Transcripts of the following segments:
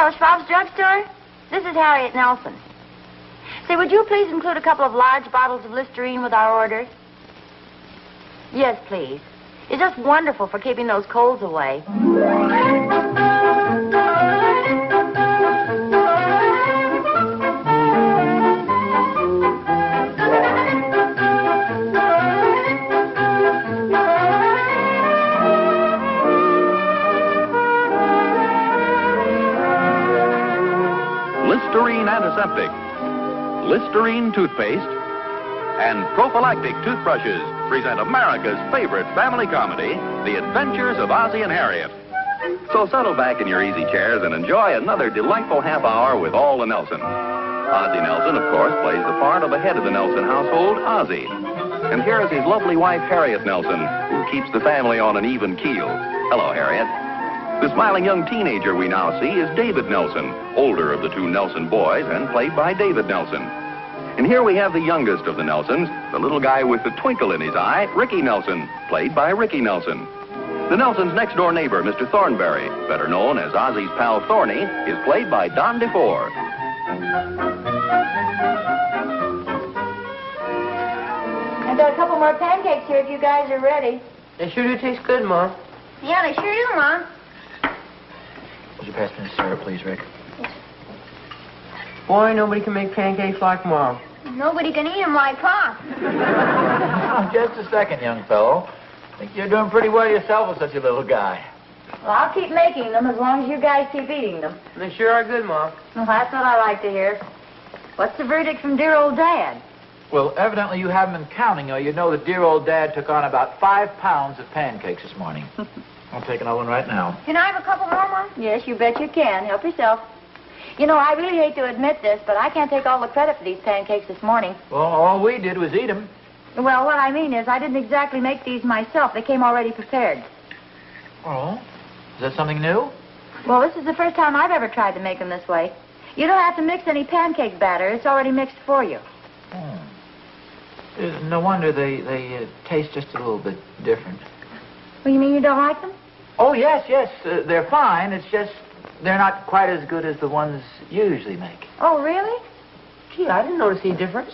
Hello, Schwab's Drugstore. This is Harriet Nelson. Say, would you please include a couple of large bottles of Listerine with our order? Yes, please. It's just wonderful for keeping those colds away. Listerine Antiseptic, Listerine Toothpaste, and Prophylactic Toothbrushes present America's favorite family comedy, The Adventures of Ozzie and Harriet. So settle back in your easy chairs and enjoy another delightful half hour with all the Nelsons. Ozzie Nelson, of course, plays the part of the head of the Nelson household, Ozzie. And here is his lovely wife, Harriet Nelson, who keeps the family on an even keel. Hello, Harriet. The smiling young teenager we now see is David Nelson, older of the two Nelson boys and played by David Nelson. And here we have the youngest of the Nelsons, the little guy with the twinkle in his eye, Ricky Nelson, played by Ricky Nelson. The Nelsons' next-door neighbor, Mr. Thornberry, better known as Ozzie's pal Thorny, is played by Don DeFore. I've got a couple more pancakes here if you guys are ready. They sure do taste good, Mom. Yeah, they sure do, Mom. Would you pass me the syrup, please, Rick? Boy, nobody can make pancakes like Mom. Nobody can eat them like Pop. Oh, just a second, young fellow. I think you're doing pretty well yourself with such a little guy. Well, I'll keep making them as long as you guys keep eating them. They sure are good, Mom. Well, that's what I like to hear. What's the verdict from dear old Dad? Well, evidently you haven't been counting, or you'd know that dear old Dad took on about 5 pounds of pancakes this morning. I'll take another one right now. Can I have a couple more, Mom? Yes, you bet you can. Help yourself. You know, I really hate to admit this, but I can't take all the credit for these pancakes this morning. Well, all we did was eat them. Well, what I mean is I didn't exactly make these myself. They came already prepared. Oh? Is that something new? Well, this is the first time I've ever tried to make them this way. You don't have to mix any pancake batter. It's already mixed for you. No wonder they taste just a little bit different. Well, you mean you don't like them? Oh, yes. They're fine. It's just they're not quite as good as the ones you usually make. Oh, really? Gee, I didn't notice any difference.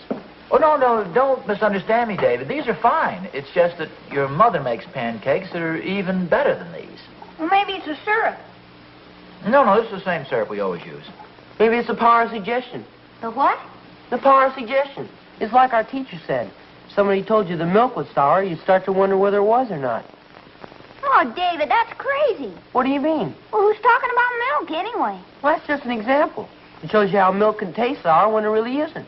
Oh, no, don't misunderstand me, David. These are fine. It's just that your mother makes pancakes that are even better than these. Well, maybe it's a syrup. No, this is the same syrup we always use. Maybe it's the power of suggestion. The what? The power of suggestion. It's like our teacher said. If somebody told you the milk was sour, you'd start to wonder whether it was or not. Oh, David, that's crazy. What do you mean? Well, who's talking about milk anyway? Well, that's just an example. It shows you how milk can taste sour when it really isn't.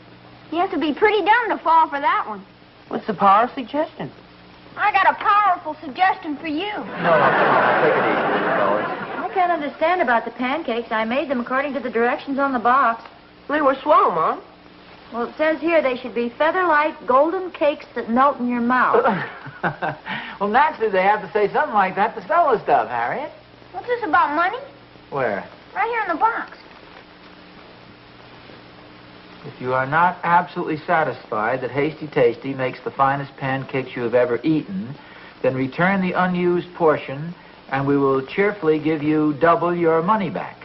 You have to be pretty dumb to fall for that one. What's the power of suggestion? I got a powerful suggestion for you. No, come on, take it easy, fellas. I can't understand about the pancakes. I made them according to the directions on the box. They were swell, Mom. Well, it says here they should be feather-light golden cakes that melt in your mouth. Well, naturally, they have to say something like that to sell the stuff, Harriet. What's this about money? Where? Right here in the box. If you are not absolutely satisfied that Hasty Tasty makes the finest pancakes you have ever eaten, then return the unused portion, and we will cheerfully give you double your money back.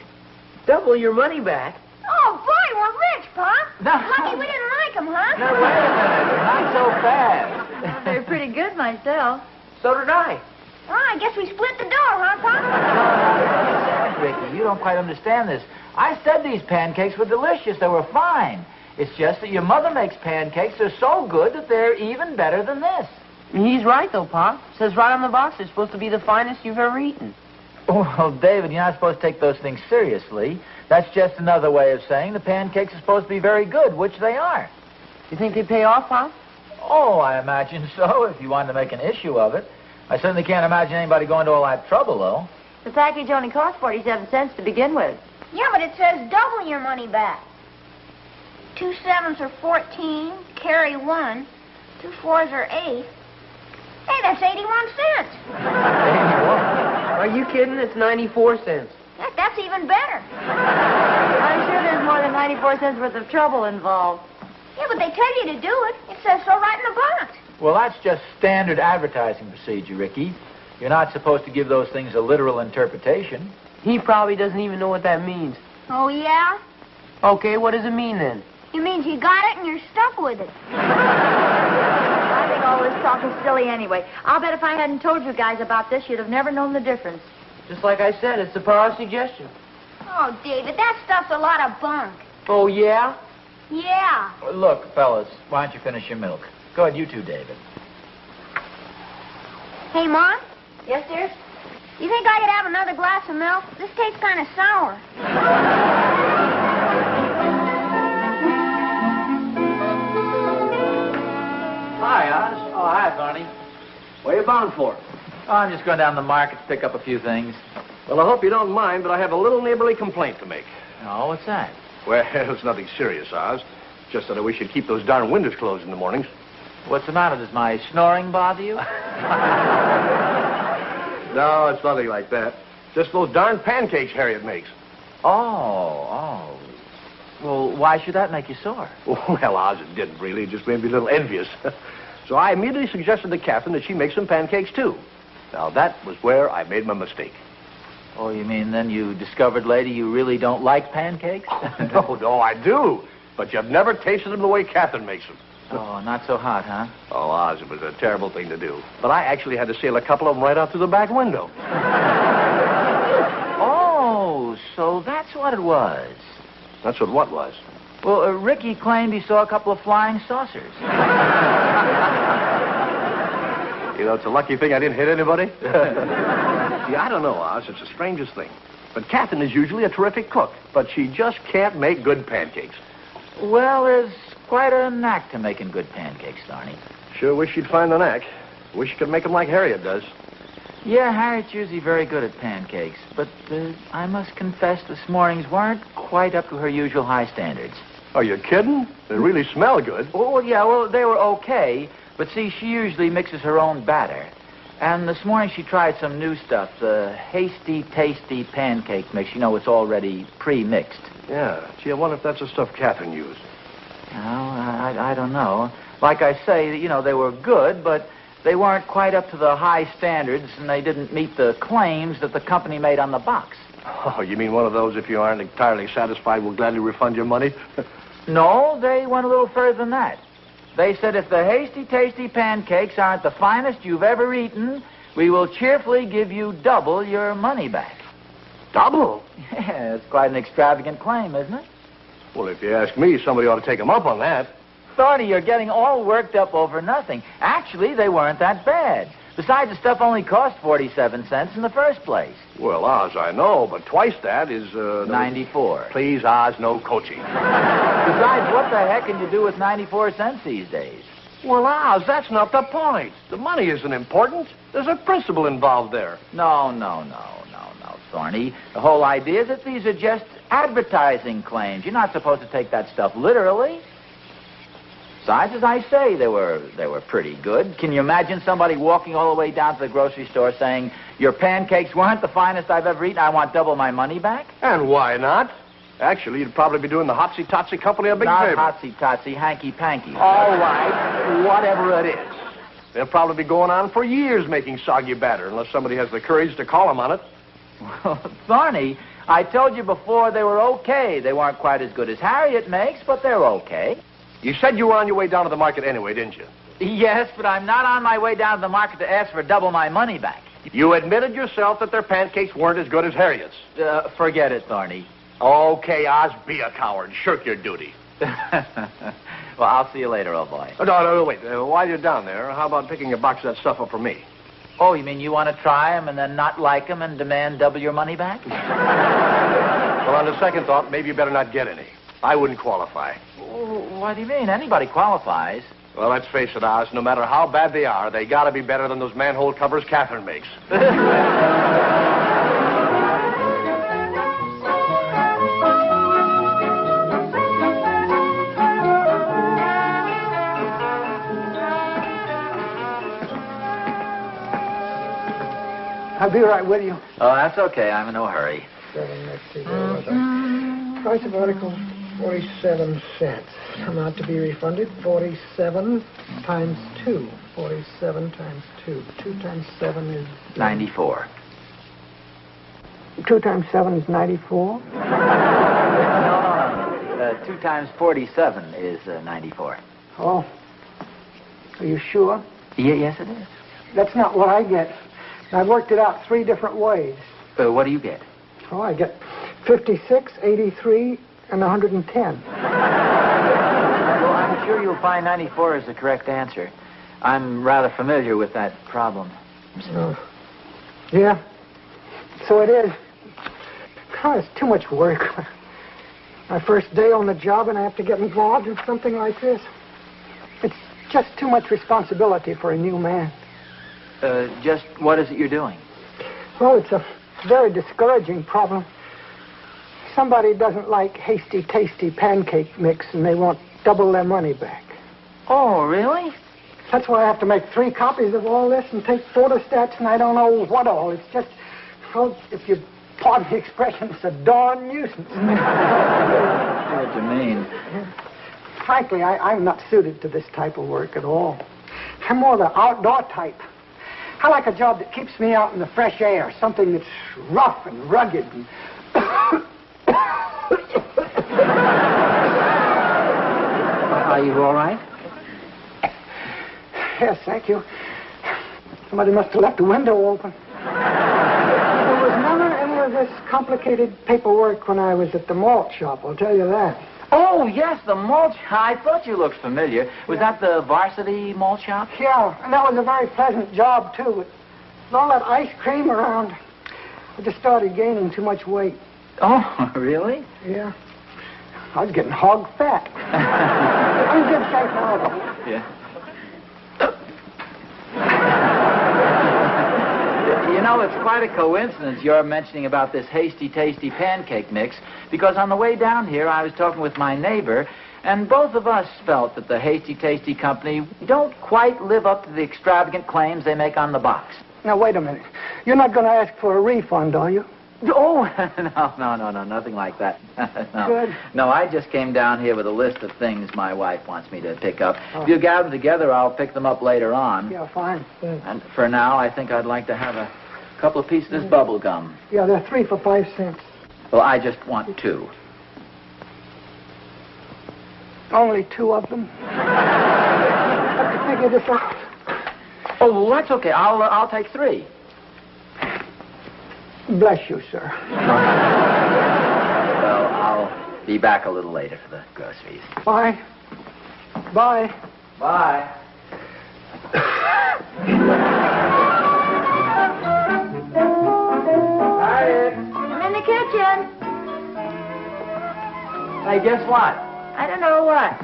Double your money back? Oh, boy, we're rich, Pop. No. Lucky we didn't like them, huh? No, wait a minute. Not so fast. Well, they're pretty good myself. So did I. Well, I guess we split the dough, huh, Pop? Ricky, you don't quite understand this. I said these pancakes were delicious. They were fine. It's just that your mother makes pancakes. They're so good that they're even better than this. He's right, though, Pop. It says right on the box they're supposed to be the finest you've ever eaten. Well, David, you're not supposed to take those things seriously. That's just another way of saying the pancakes are supposed to be very good, which they are. You think they pay off, Pop? Oh, I imagine so, if you wanted to make an issue of it. I certainly can't imagine anybody going to all that trouble, though. The package only cost 47 cents to begin with. Yeah, but it says double your money back. 2 7s are 14, carry 1. 2 4s are 8. Hey, that's 81 cents. 81. Are you kidding? It's 94 cents. Heck, that's even better. I'm sure there's more than 94 cents worth of trouble involved. Yeah, but they tell you to do it. It says so right in the box. Well, that's just standard advertising procedure, Ricky. You're not supposed to give those things a literal interpretation. He probably doesn't even know what that means. Oh, yeah? Okay, what does it mean then? It means you got it and you're stuck with it. I think all this talk is silly anyway. I'll bet if I hadn't told you guys about this, you'd have never known the difference. Just like I said, it's the power of suggestion. Oh, David, that stuff's a lot of bunk. Oh, yeah? Yeah. Look, fellas, why don't you finish your milk? Go ahead, you two, David. Hey, Mom, Yes, dear? you think I could have another glass of milk? This tastes kind of sour. Hi, Oz. Oh, hi, Barney. Where are you bound for? Oh, I'm just going down to the market to pick up a few things. Well, I hope you don't mind, but I have a little neighborly complaint to make. Oh, what's that? Well, it's nothing serious, Oz. Just that I wish you'd keep those darn windows closed in the mornings. What's the matter? Does my snoring bother you? No, it's nothing like that. Just those darn pancakes Harriet makes. Oh. Well, why should that make you sore? Well, Oz, it didn't really. It just made me a little envious. So I immediately suggested to Catherine that she make some pancakes, too. Now, that was where I made my mistake. Oh, you mean then you discovered later you really don't like pancakes? No, I do. But you've never tasted them the way Catherine makes them. Oh, not so hot, huh? Oh, Oz, it was a terrible thing to do. But I actually had to sail a couple of them right out through the back window. Oh, so that's what it was. That's what was. Well, Ricky claimed he saw a couple of flying saucers. You know, it's a lucky thing I didn't hit anybody. See, I don't know, Oz. It's the strangest thing. But Catherine is usually a terrific cook, but she just can't make good pancakes. Well, there's quite a knack to making good pancakes, Barney. Sure wish she'd find the knack. Wish she could make them like Harriet does. Yeah, Harriet's usually very good at pancakes, but I must confess this morning's weren't quite up to her usual high standards. Are you kidding? They really smell good. Oh, yeah, well, they were okay, but see, she usually mixes her own batter. And this morning she tried some new stuff, the Hasty Tasty Pancake mix. You know, it's already pre-mixed. Yeah. Gee, I wonder if that's the stuff Catherine used. Well, I don't know. Like I say, you know, they were good, but they weren't quite up to the high standards, and they didn't meet the claims that the company made on the box. Oh, you mean one of those, if you aren't entirely satisfied, will gladly refund your money? No, they went a little further than that. They said if the Hasty Tasty Pancakes aren't the finest you've ever eaten, we will cheerfully give you double your money back. Double? Yeah, it's quite an extravagant claim, isn't it? Well, if you ask me, somebody ought to take them up on that. Thorny, you're getting all worked up over nothing. Actually, they weren't that bad. Besides, the stuff only cost 47 cents in the first place. Well, Oz, I know, but twice that is, 94. Please, Oz, no coaching. Besides, what the heck can you do with 94 cents these days? Well, Oz, that's not the point. The money isn't important. There's a principle involved there. No, Thorny. The whole idea is that these are just advertising claims. You're not supposed to take that stuff literally. Besides, as I say, they were pretty good. Can you imagine somebody walking all the way down to the grocery store saying, your pancakes weren't the finest I've ever eaten, I want double my money back? And why not? Actually, you'd probably be doing the Hasty Tasty Company a big favor. Not Hasty Tasty, Hanky Panky. All right, whatever it is. They'll probably be going on for years making soggy batter, unless somebody has the courage to call them on it. Well, Thorny, I told you before they were okay. They weren't quite as good as Harriet makes, but they're okay. You said you were on your way down to the market anyway, didn't you? Yes, but I'm not on my way down to the market to ask for double my money back. You admitted yourself that their pancakes weren't as good as Harriet's. Forget it, Thorny. Okay, Oz, be a coward. Shirk your duty. Well, I'll see you later, old boy. Oh, no, wait. While you're down there, how about picking a box of that stuff up for me? Oh, you mean you want to try them and then not like them and demand double your money back? Well, on the second thought, maybe you better not get any. I wouldn't qualify. What do you mean? Anybody qualifies. Well, let's face it, Oz. No matter how bad they are, they gotta be better than those manhole covers Catherine makes. I'll be right with you. Oh, that's okay. I'm in no hurry. Let's see, there was a price of article 47 cents. Amount to be refunded, 47 times 2. 47 times 2. 2 times 7 is... 94. 2 times 7 is 94. 2 times 47 is 94. Oh, are you sure? Yes, it is. That's not what I get. I worked it out 3 different ways. What do you get? Oh, I get 56, 83, and 110. Well, I'm sure you'll find 94 is the correct answer. I'm rather familiar with that problem. Yeah, so it is. God, it's too much work. My first day on the job, and I have to get involved in something like this. It's just too much responsibility for a new man. Just what is it you're doing? Well, it's a very discouraging problem. Somebody doesn't like Hasty Tasty Pancake Mix, and they want double their money back. Oh, really? That's why I have to make 3 copies of all this and take photostats, and I don't know what all. It's just, well, if you pardon the expression, it's a darn nuisance. I know what you mean. Frankly, I'm not suited to this type of work at all. I'm more the outdoor type. I like a job that keeps me out in the fresh air, something that's rough and rugged. And Are you all right? Yes, thank you. Somebody must have left the window open. There was never any of this complicated paperwork when I was at the malt shop, I'll tell you that. Oh, yes, the malt shop. I thought you looked familiar. Was that the varsity malt shop? Yeah, and that was a very pleasant job, too. With all that ice cream around, I just started gaining too much weight. Oh, really? Yeah. I was getting hog fat. I'm in good shape now, though. Yeah. You know, it's quite a coincidence you're mentioning about this Hasty Tasty Pancake Mix, because on the way down here I was talking with my neighbor, and both of us felt that the Hasty Tasty Company don't quite live up to the extravagant claims they make on the box. Now, wait a minute. You're not going to ask for a refund, are you? Oh, no, nothing like that. No. Good. No, I just came down here with a list of things my wife wants me to pick up. Oh. If you gather them together, I'll pick them up later on. Yeah, fine. And for now, I think I'd like to have a couple of pieces of bubble gum. Yeah, they're 3 for 5 cents. Well, I just want 2. Only 2 of them? I have to figure this out. Oh, well, that's okay. I'll take 3. Bless you, sir. Well, I'll be back a little later for the groceries. Bye. Bye. Bye. Harriet. I'm in the kitchen. Hey, guess what? I don't know what.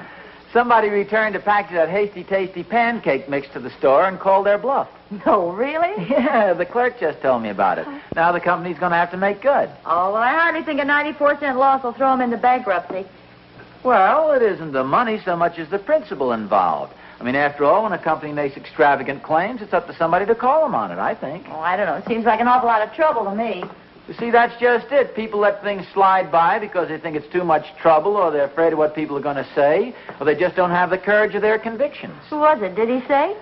Somebody returned a package of that Hasty Tasty Pancake Mix to the store and called their bluff. No, really? Yeah, the clerk just told me about it. Now the company's going to have to make good. Oh, well, I hardly think a 94-cent loss will throw them into bankruptcy. Well, it isn't the money so much as the principle involved. I mean, after all, when a company makes extravagant claims, it's up to somebody to call them on it, I think. Oh, I don't know. It seems like an awful lot of trouble to me. You see, that's just it. People let things slide by because they think it's too much trouble, or they're afraid of what people are going to say, or they just don't have the courage of their convictions. Who was it? Did he say?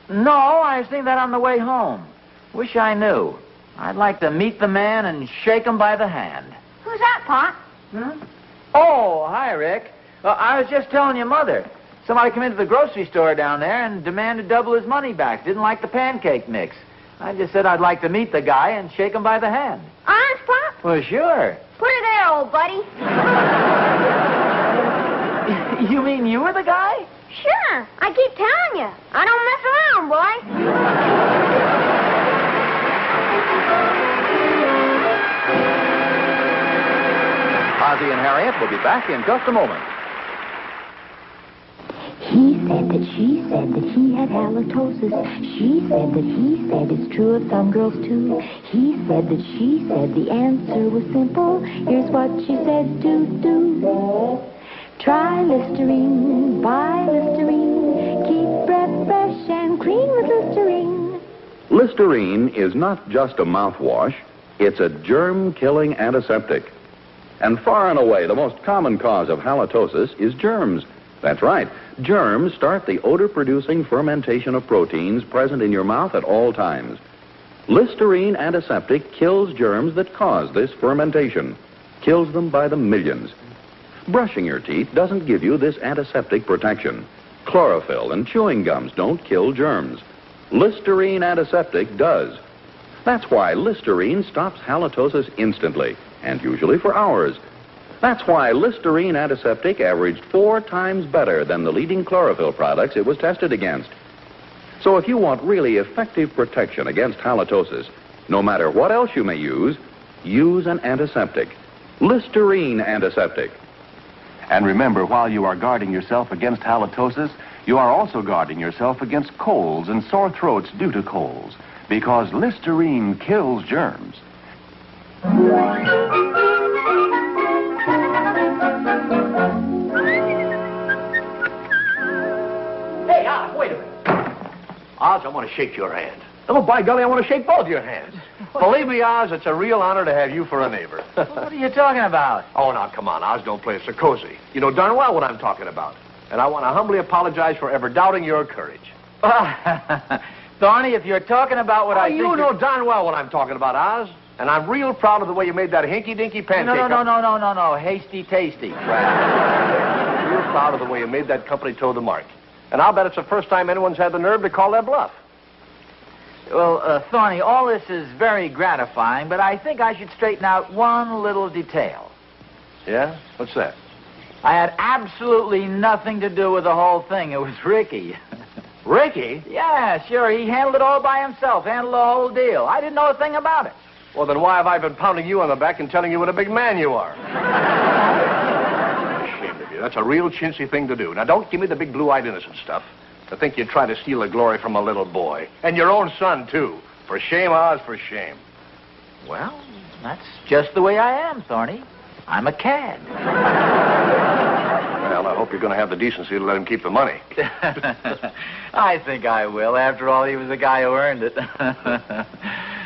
No, I was thinking that on the way home. Wish I knew. I'd like to meet the man and shake him by the hand. Who's that, Pop? Oh, hi, Rick. I was just telling your mother. Somebody came into the grocery store down there and demanded double his money back. Didn't like the pancake mix. I just said I'd like to meet the guy and shake him by the hand. Honest, Pop? Well, sure. Put her there, old buddy. You mean you were the guy? Sure. I keep telling you. I don't mess around, boy. Ozzie and Harriet will be back in just a moment. He said that she said that he had halitosis. She said that he said it's true of some girls too. He said that she said the answer was simple. Here's what she said to do. Try Listerine, buy Listerine. Keep breath fresh and clean with Listerine. Listerine is not just a mouthwash. It's a germ-killing antiseptic. And far and away, the most common cause of halitosis is germs. That's right. Germs start the odor-producing fermentation of proteins present in your mouth at all times. Listerine antiseptic kills germs that cause this fermentation. Kills them by the millions. Brushing your teeth doesn't give you this antiseptic protection. Chlorophyll and chewing gums don't kill germs. Listerine antiseptic does. That's why Listerine stops halitosis instantly, and usually for hours. That's why Listerine antiseptic averaged 4 times better than the leading chlorophyll products it was tested against. So if you want really effective protection against halitosis, no matter what else you may use an antiseptic. Listerine antiseptic. And remember, while you are guarding yourself against halitosis, you are also guarding yourself against colds and sore throats due to colds, because Listerine kills germs. Hey, Oz, wait a minute. Oz, I want to shake your hand. Oh, by golly, I want to shake both your hands. Believe me, Oz, it's a real honor to have you for a neighbor. What are you talking about? Oh, now, come on, Oz, don't play so cozy. You know darn well what I'm talking about. And I want to humbly apologize for ever doubting your courage. Thorny, if you're talking about what I think... You know darn well what I'm talking about, Oz. And I'm real proud of the way you made that hinky-dinky pancake. No. Hasty Tasty. Right. Real proud of the way you made that company toe the mark. And I'll bet it's the first time anyone's had the nerve to call their bluff. Well, Thorny, all this is very gratifying, but I think I should straighten out one little detail. Yeah? What's that? I had absolutely nothing to do with the whole thing. It was Ricky. Ricky? Yeah, sure. He handled it all by himself, handled the whole deal. I didn't know a thing about it. Well, then why have I been pounding you on the back and telling you what a big man you are? I'm ashamed of you. That's a real chintzy thing to do. Now, don't give me the big blue-eyed innocent stuff. To think you'd try to steal the glory from a little boy. And your own son, too. For shame, Oz, for shame. Well, that's just the way I am, Thorny. I'm a cad. Well, I hope you're going to have the decency to let him keep the money. I think I will. After all, he was the guy who earned it.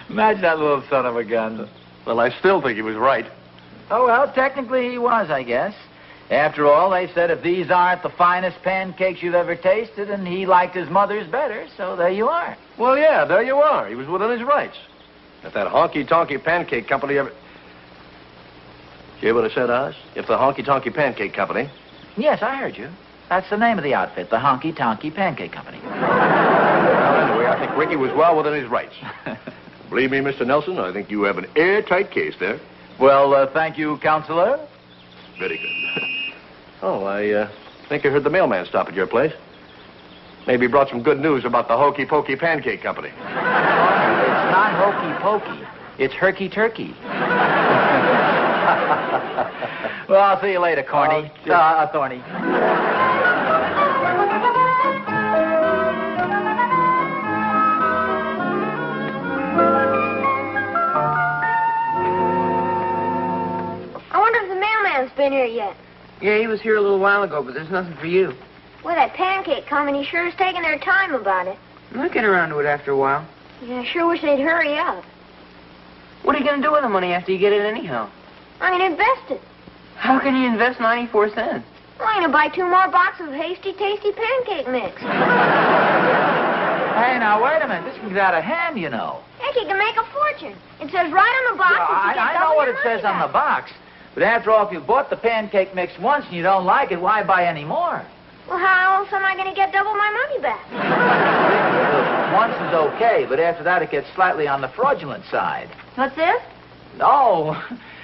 Imagine that little son of a gun. Well, I still think he was right. Oh, well, technically he was, I guess. After all, they said if these aren't the finest pancakes you've ever tasted, and he liked his mother's better, so there you are. Well, yeah, there you are. He was within his rights. If that honky-tonky pancake company ever... You hear what I said, Oz? If the honky-tonky pancake company... Yes, I heard you. That's the name of the outfit, the Honky Tonky Pancake Company. Well, anyway, I think Ricky was well within his rights. Believe me, Mr. Nelson, I think you have an airtight case there. Well, thank you, Counselor. Very good. Oh, I think I heard the mailman stop at your place. Maybe he brought some good news about the Hokey Pokey Pancake Company. It's not hokey pokey. It's herky turkey. Well, I'll see you later, Corny. Thorny. I wonder if the mailman's been here yet. Yeah, he was here a little while ago, but there's nothing for you. Well, that pancake company sure is taking their time about it. I'll get around to it after a while. Yeah, I sure wish they'd hurry up. What are you going to do with the money after you get it anyhow? I'm going to invest it. How can you invest 94 cents? Well, I'm going to buy 2 more boxes of Hasty Tasty Pancake Mix. Hey, now, wait a minute. This can get out of hand, you know. Heck, you can make a fortune. It says right on the box that you get I know what it says on the box. But after all, if you bought the pancake mix once and you don't like it, why buy any more? Well, how else am I going to get double my money back? Once is okay, but after that it gets slightly on the fraudulent side. What's this? Oh,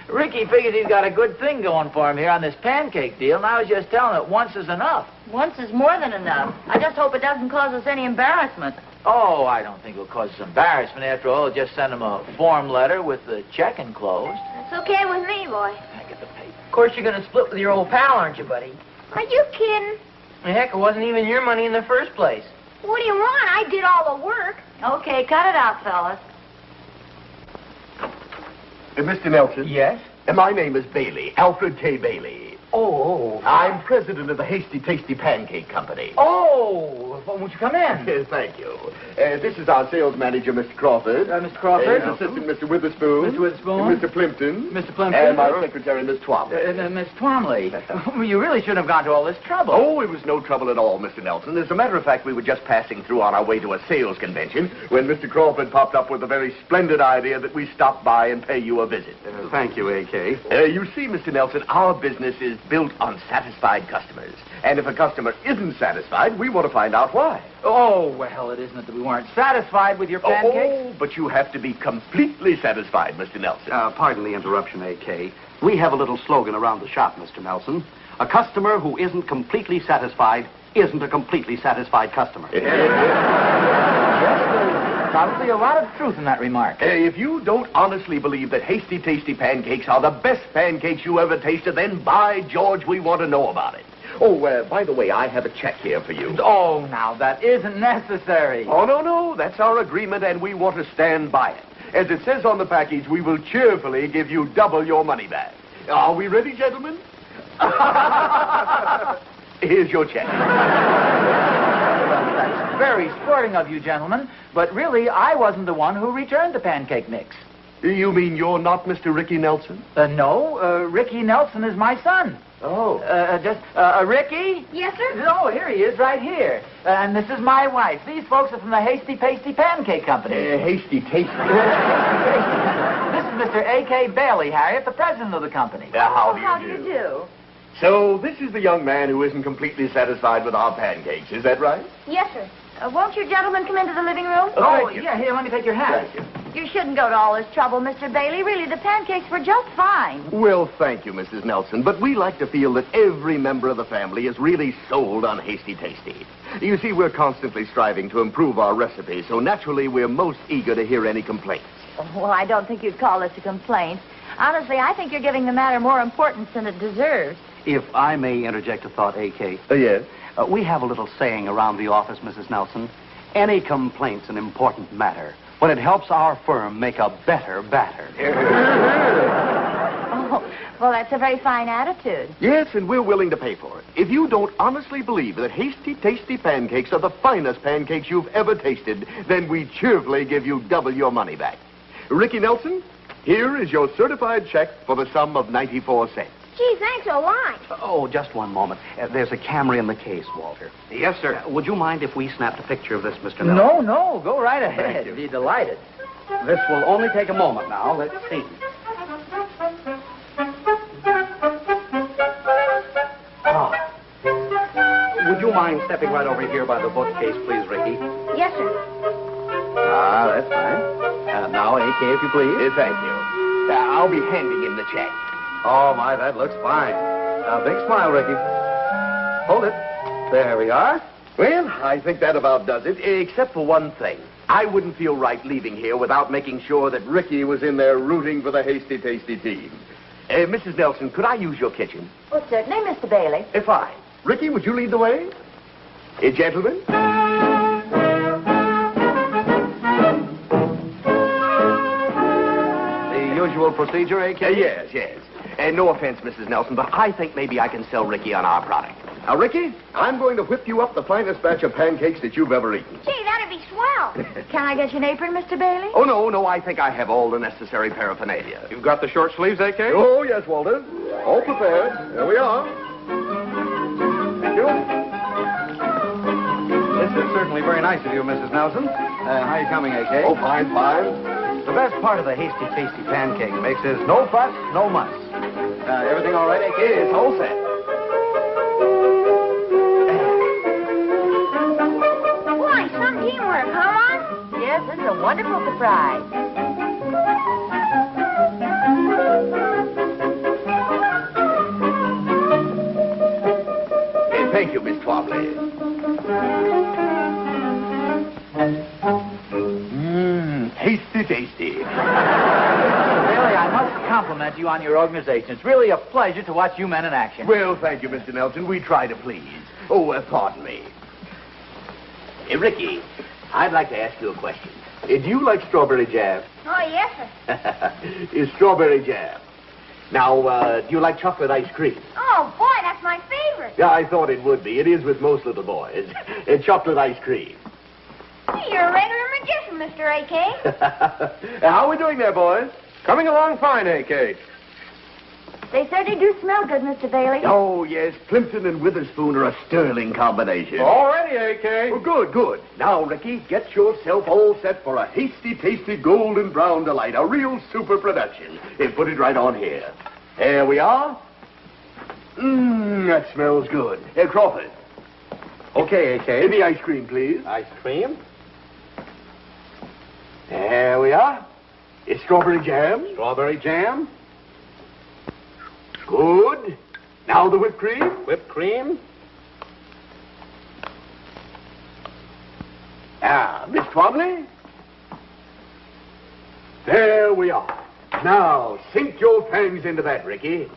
Ricky figures he's got a good thing going for him here on this pancake deal, and I was just telling him once is enough. Once is more than enough. I just hope it doesn't cause us any embarrassment. Oh, I don't think it'll cause us embarrassment. After all, just send him a form letter with the check enclosed. That's okay with me, boy. I get the paper. Of course, you're going to split with your old pal, aren't you, buddy? Are you kidding? Heck, it wasn't even your money in the first place. What do you want? I did all the work. Okay, cut it out, fellas. Mr. Nelson? Yes? My name is Bailey, Alfred K. Bailey. Oh. I'm president of the Hasty Tasty Pancake Company. Oh, won't you come in? Yes, thank you. This is our sales manager, Mr. Crawford. Mr. Crawford. Assistant, Mr. Witherspoon. Mr. Witherspoon. Mr. Plimpton. Mr. Plimpton. And my secretary, Miss Twombly. Miss Twombly, you really shouldn't have gone to all this trouble. Oh, it was no trouble at all, Mr. Nelson. As a matter of fact, we were just passing through on our way to a sales convention when Mr. Crawford popped up with a very splendid idea that we stop by and pay you a visit. Thank you, A.K. You see, Mr. Nelson, our business is built on satisfied customers. And if a customer isn't satisfied, we want to find out why. Oh, well, it isn't that we weren't satisfied with your pancakes. Oh, but you have to be completely satisfied, Mr. Nelson. Pardon the interruption, A.K. We have a little slogan around the shop, Mr. Nelson. A customer who isn't completely satisfied isn't a completely satisfied customer. Yes, there's probably a lot of truth in that remark. If you don't honestly believe that Hasty Tasty Pancakes are the best pancakes you ever tasted, then by George, we want to know about it. Oh, by the way, I have a check here for you. Oh, now, that isn't necessary. Oh, no, that's our agreement, and we want to stand by it. As it says on the package, we will cheerfully give you double your money back. Are we ready, gentlemen? Here's your check. That's very sporting of you, gentlemen, but really, I wasn't the one who returned the pancake mix. You mean you're not Mr. Ricky Nelson? No, Ricky Nelson is my son. Oh. Ricky? Yes, sir? Oh, here he is, right here. And this is my wife. These folks are from the Hasty Tasty Pancake Company. Hasty Tasty. This is Mr. A.K. Bailey, Harriet, the president of the company. How do you do? So, this is the young man who isn't completely satisfied with our pancakes, is that right? Yes, sir. Won't you gentlemen come into the living room? Oh, thank you. yeah, here, let me take your hat. Thank you. You shouldn't go to all this trouble, Mr. Bailey. Really, the pancakes were just fine. Well, thank you, Mrs. Nelson, but we like to feel that every member of the family is really sold on Hasty Tasty. You see, we're constantly striving to improve our recipe, so naturally we're most eager to hear any complaints. Well, I don't think you'd call this a complaint. Honestly, I think you're giving the matter more importance than it deserves. If I may interject a thought, A.K. Yes? We have a little saying around the office, Mrs. Nelson. Any complaint's an important matter when it helps our firm make a better batter. Oh, well, that's a very fine attitude. Yes, and we're willing to pay for it. If you don't honestly believe that Hasty Tasty Pancakes are the finest pancakes you've ever tasted, then we cheerfully give you double your money back. Ricky Nelson, here is your certified check for the sum of 94 cents. Gee, thanks a lot. Oh, just one moment. There's a camera in the case, Walter. Yes, sir. Would you mind if we snapped a picture of this, Mr. Nelson? No, go right ahead. Thank you. Be delighted. This will only take a moment now. Let's see. Would you mind stepping right over here by the bookcase, please, Ricky? Yes, sir. That's fine. Now, A.K., if you please. Thank you. I'll be handing him the check. Oh, my, that looks fine. Big smile, Ricky. Hold it. There we are. Well, I think that about does it, except for one thing. I wouldn't feel right leaving here without making sure that Ricky was in there rooting for the Hasty Tasty team. Mrs. Nelson, could I use your kitchen? Well, certainly, Mr. Bailey. Fine. Ricky, would you lead the way? Gentlemen? The usual procedure, A.K.? Yes. No offense, Mrs. Nelson, but I think maybe I can sell Ricky on our product. Now, Ricky, I'm going to whip you up the finest batch of pancakes that you've ever eaten. Gee, that'd be swell. Can I get you an apron, Mr. Bailey? Oh, no, I think I have all the necessary paraphernalia. You've got the short sleeves, A.K.? Oh, yes, Walter. All prepared. There we are. Thank you. This is certainly very nice of you, Mrs. Nelson. How are you coming, A.K.? Oh, fine. The best part of the Hasty Tasty Pancake mix is no fuss, no muss. Everything all right, A.K.? It's all set. Boy, some teamwork, huh, Mom? Yes, this is a wonderful surprise. Thank you, Miss Twombly. Hasty Tasty. Bailey, I must compliment you on your organization. It's really a pleasure to watch you men in action. Well, thank you, Mr. Nelson. We try to please. Oh, pardon me. Ricky, I'd like to ask you a question. Do you like strawberry jam? Oh, yes, sir. Is strawberry jam. Now, do you like chocolate ice cream? Oh, boy, that's my favorite. Yeah, I thought it would be. It is with most little boys. Chocolate ice cream. You're a regular magician, Mr. A.K. How are we doing there, boys? Coming along fine, A.K. They certainly do smell good, Mr. Bailey. Oh, yes. Plimpton and Witherspoon are a sterling combination. All ready, A.K. Oh, good. Now, Ricky, get yourself all set for a Hasty Tasty Golden Brown Delight, a real super production. Put it right on here. There we are. That smells good. Crawford. Okay, AK. Give me ice cream, please. Ice cream? There we are. It's strawberry jam. Strawberry jam? Good. Now the whipped cream. Whipped cream? Miss Twombly. There we are. Now, sink your fangs into that, Ricky.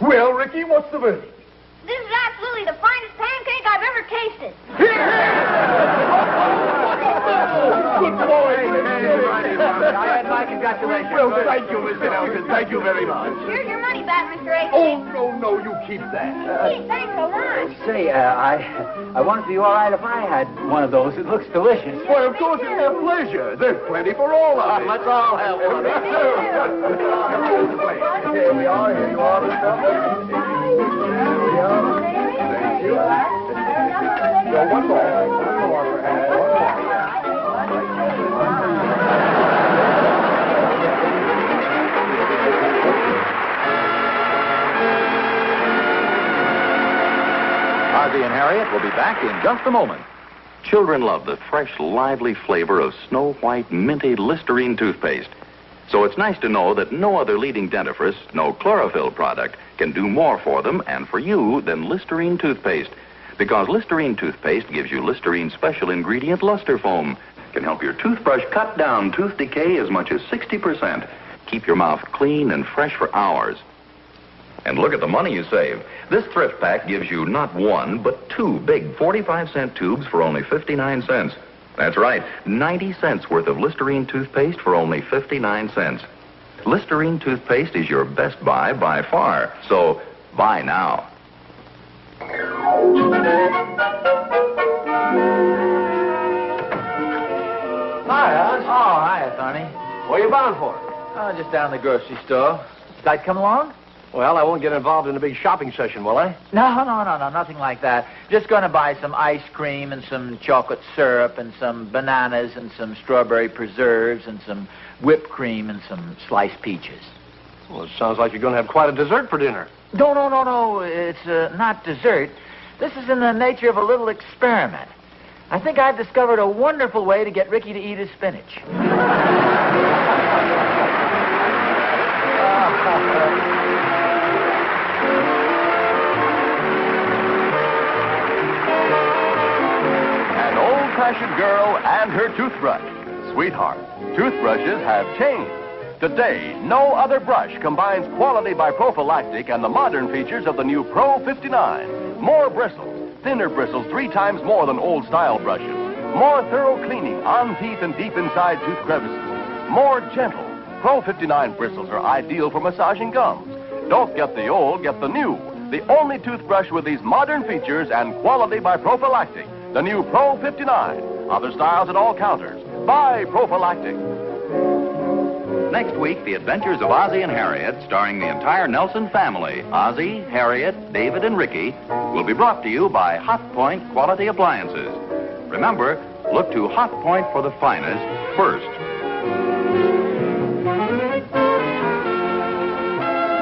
Well, Ricky, what's the verdict? This is absolutely the finest pancake I've ever tasted. Good boy. I had my congratulations. Well, thank you, Mr. Nelson. Thank you very much. Here's your money back, Mr. A. Oh, no, you keep that. Gee, thanks a lot. Say, I wonder if it'd be all right if I had one of those. It looks delicious. Well, of course, it's a pleasure. There's plenty for all of us. Let's all have one. Here we are. Here you are, Mr. Nelson. Thank you. So one more. One more, perhaps. One more. Ozzie and Harriet will be back in just a moment. Children love the fresh, lively flavor of Snow White minty Listerine toothpaste. So it's nice to know that no other leading dentifrice, no chlorophyll product, can do more for them and for you than Listerine toothpaste. Because Listerine toothpaste gives you Listerine's special ingredient, luster foam. Can help your toothbrush cut down tooth decay as much as 60%. Keep your mouth clean and fresh for hours. And look at the money you save. This thrift pack gives you not one, but two big 45-cent tubes for only 59 cents. That's right, 90 cents worth of Listerine toothpaste for only 59 cents. Listerine toothpaste is your best buy by far, so buy now. Hi, Oz. Oh, hiya, Sonny. Where you bound for? Oh, just down the grocery store. Like, come along? Well, I won't get involved in a big shopping session, will I? No, nothing like that. Just going to buy some ice cream and some chocolate syrup and some bananas and some strawberry preserves and some whipped cream and some sliced peaches. Well, it sounds like you're going to have quite a dessert for dinner. No. It's not dessert. This is in the nature of a little experiment. I think I've discovered a wonderful way to get Ricky to eat his spinach. An old-fashioned girl and her toothbrush. Sweetheart, toothbrushes have changed. Today, no other brush combines quality by prophylactic and the modern features of the new Pro 59. More bristles, thinner bristles 3 times more than old-style brushes. More thorough cleaning on teeth and deep inside tooth crevices. More gentle. Pro 59 bristles are ideal for massaging gums. Don't get the old, get the new. The only toothbrush with these modern features and quality by prophylactic. The new Pro 59. Other styles at all counters. Buy prophylactic. Next week, The Adventures of Ozzie and Harriet, starring the entire Nelson family, Ozzie, Harriet, David, and Ricky, will be brought to you by Hot Point Quality Appliances. Remember, look to Hot Point for the finest first.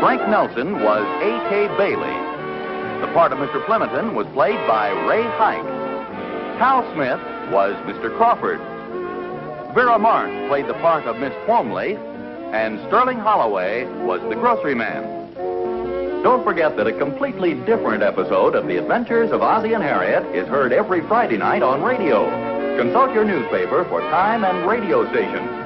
Frank Nelson was A.K. Bailey. The part of Mr. Plimpton was played by Ray Hike. Hal Smith was Mr. Crawford. Vera Mark played the part of Miss Twombly, and Sterling Holloway was the grocery man. Don't forget that a completely different episode of The Adventures of Ozzie and Harriet is heard every Friday night on radio. Consult your newspaper for time and radio station.